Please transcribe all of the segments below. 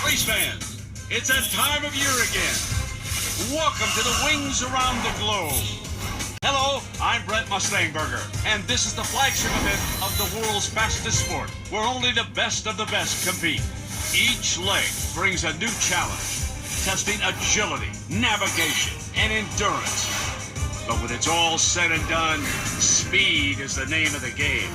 Race fans, it's that time of year again. Welcome to the Wings Around the Globe. Hello, I'm Brent Mustangberger, and this is the flagship event of the world's fastest sport, where only the best of the best compete. Each leg brings a new challenge, testing agility, navigation, and endurance. But when it's all said and done, speed is the name of the game.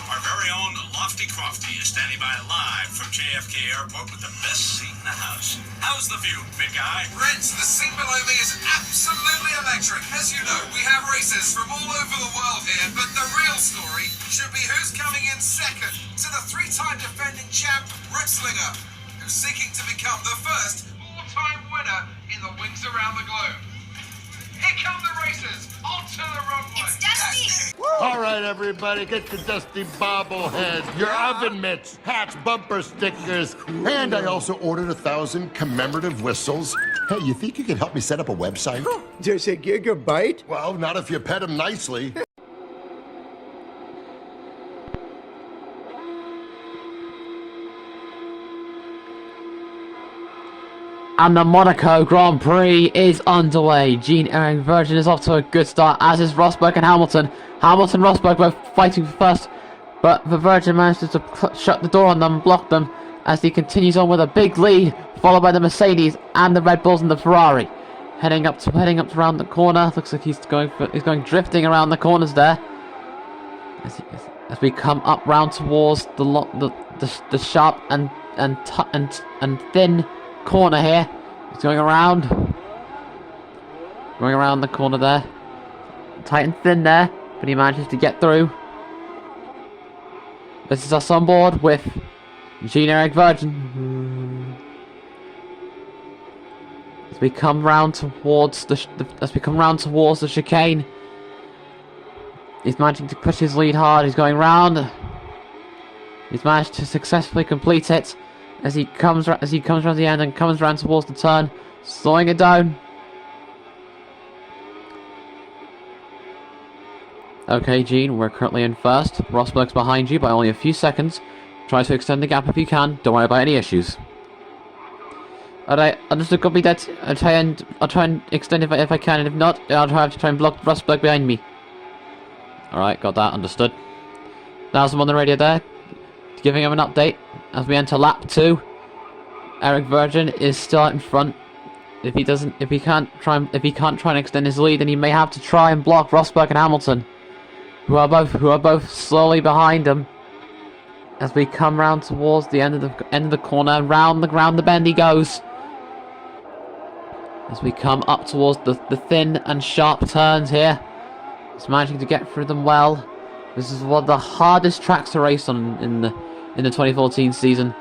Our very own Lofty Crofty is standing by live from JFK Airport with the best seat in the house. How's the view, big guy? Brent, the scene below me is absolutely electric. As you know, we have races from all over the world here, but the real story should be who's coming in second to the three-time defending champ, Ritzlinger, who's seeking to become the first all-time winner in the Wings Around the Globe. Here come the racers, onto the runway. It's Dusty! All right, everybody, get your Dusty bobblehead, your oven mitts, hats, bumper stickers, and I also ordered 1,000 commemorative whistles. Hey, you think you can help me set up a website? Does a gigabyte? Well, not if you pet him nicely. And the Monaco Grand Prix is underway. Jean-Éric Vergne is off to a good start, as is Rosberg and Hamilton. Hamilton and Rosberg both fighting for first, but Vergne manages to shut the door on them, block them, as he continues on with a big lead, followed by the Mercedes and the Red Bulls and the Ferrari. Heading up around the corner. Looks like he's going drifting around the corners there. As we come up round towards the sharp and thin corner here. He's going around the corner there, tight and thin there, but he manages to get through. This is us on board with Jean-Éric Vergne. As we come round towards the chicane, he's managing to push his lead hard. He's going round. He's managed to successfully complete it. As he comes around the end and comes round towards the turn, slowing it down. Okay, Gene, we're currently in first. Rosberg's behind you by only a few seconds. Try to extend the gap if you can. Don't worry about any issues. Alright, understood. Copy that. I'll try and extend if I can, and if not, I'll have to try and block Rosberg behind me. Alright, got that. Understood. Now's him on the radio there, giving him an update. As we enter lap 2, Eric Vergne is still out in front. If he can't try and extend his lead, then he may have to try and block Rosberg and Hamilton, who are both slowly behind him. As we come round towards the end of the corner, round the bend he goes. As we come up towards the thin and sharp turns here, he's managing to get through them well. This is one of the hardest tracks to race on in the 2014 season,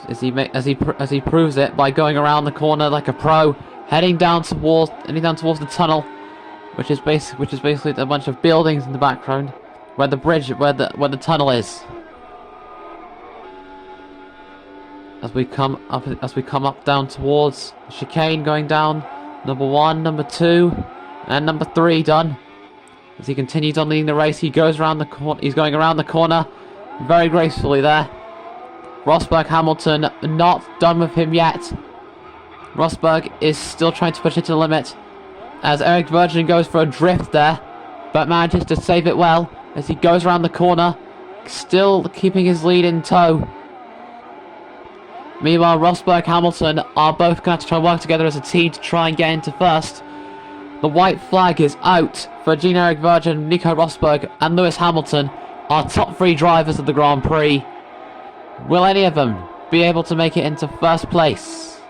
as he proves it by going around the corner like a pro, heading down towards the tunnel, which is basically a bunch of buildings in the background, where the tunnel is. As we come up down towards the chicane, going down number 1, number 2, and number 3 done. As he continues on leading the race, he's going around the corner very gracefully there. Rosberg, Hamilton, not done with him yet. Rosberg is still trying to push it to the limit, as Eric Vergne goes for a drift there, but manages to save it well as he goes around the corner, still keeping his lead in tow. Meanwhile, Rosberg, Hamilton are both going to have to try and work together as a team to try and get into first. The white flag is out for Jean-Éric Vergne, Nico Rosberg and Lewis Hamilton, our top 3 drivers of the Grand Prix. Will any of them be able to make it into first place?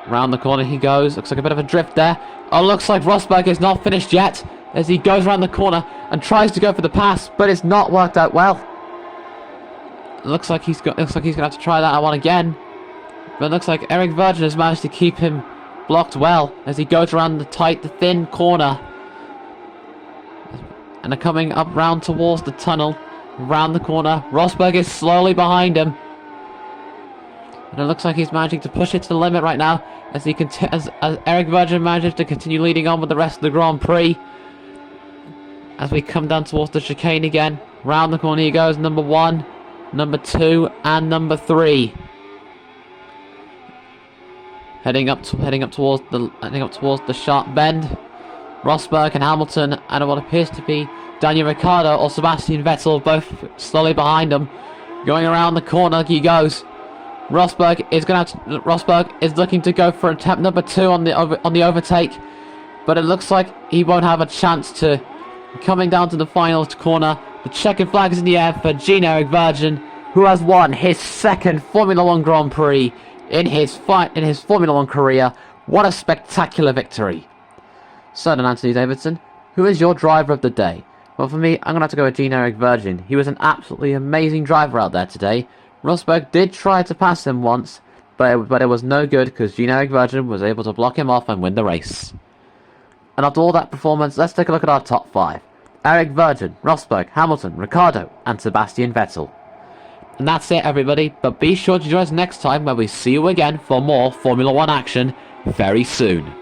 Round the corner he goes. Looks like a bit of a drift there. Oh, looks like Rosberg is not finished yet, as he goes around the corner and tries to go for the pass, but it's not worked out well. Looks like he's gonna have to try that one again. But it looks like Eric Vergne has managed to keep him blocked well as he goes around the thin corner. And are coming up round towards the tunnel, round the corner. Rosberg is slowly behind him. And it looks like he's managing to push it to the limit right now, as Eric Vergne manages to continue leading on with the rest of the Grand Prix. As we come down towards the chicane again, Round the corner he goes, number 1, number 2, and number 3. Heading up towards the sharp bend. Rosberg and Hamilton and what appears to be Daniel Ricciardo or Sebastian Vettel both slowly behind him. Going around the corner he goes. Rosberg is looking to go for attempt number 2 on the overtake, but it looks like he won't have a chance to. Coming down to the final corner, the checkered flag is in the air for Jean-Éric Vergne, who has won his 2nd Formula 1 Grand Prix in his Formula 1 career. What a spectacular victory! So then, Anthony Davidson, who is your driver of the day? Well, for me, I'm going to have to go with Jean-Éric Vergne. He was an absolutely amazing driver out there today. Rosberg did try to pass him once, but it was no good because Jean-Éric Vergne was able to block him off and win the race. And after all that performance, let's take a look at our top 5. Éric Vergne, Rosberg, Hamilton, Ricciardo, and Sebastian Vettel. And that's it, everybody, but be sure to join us next time where we see you again for more Formula 1 action very soon.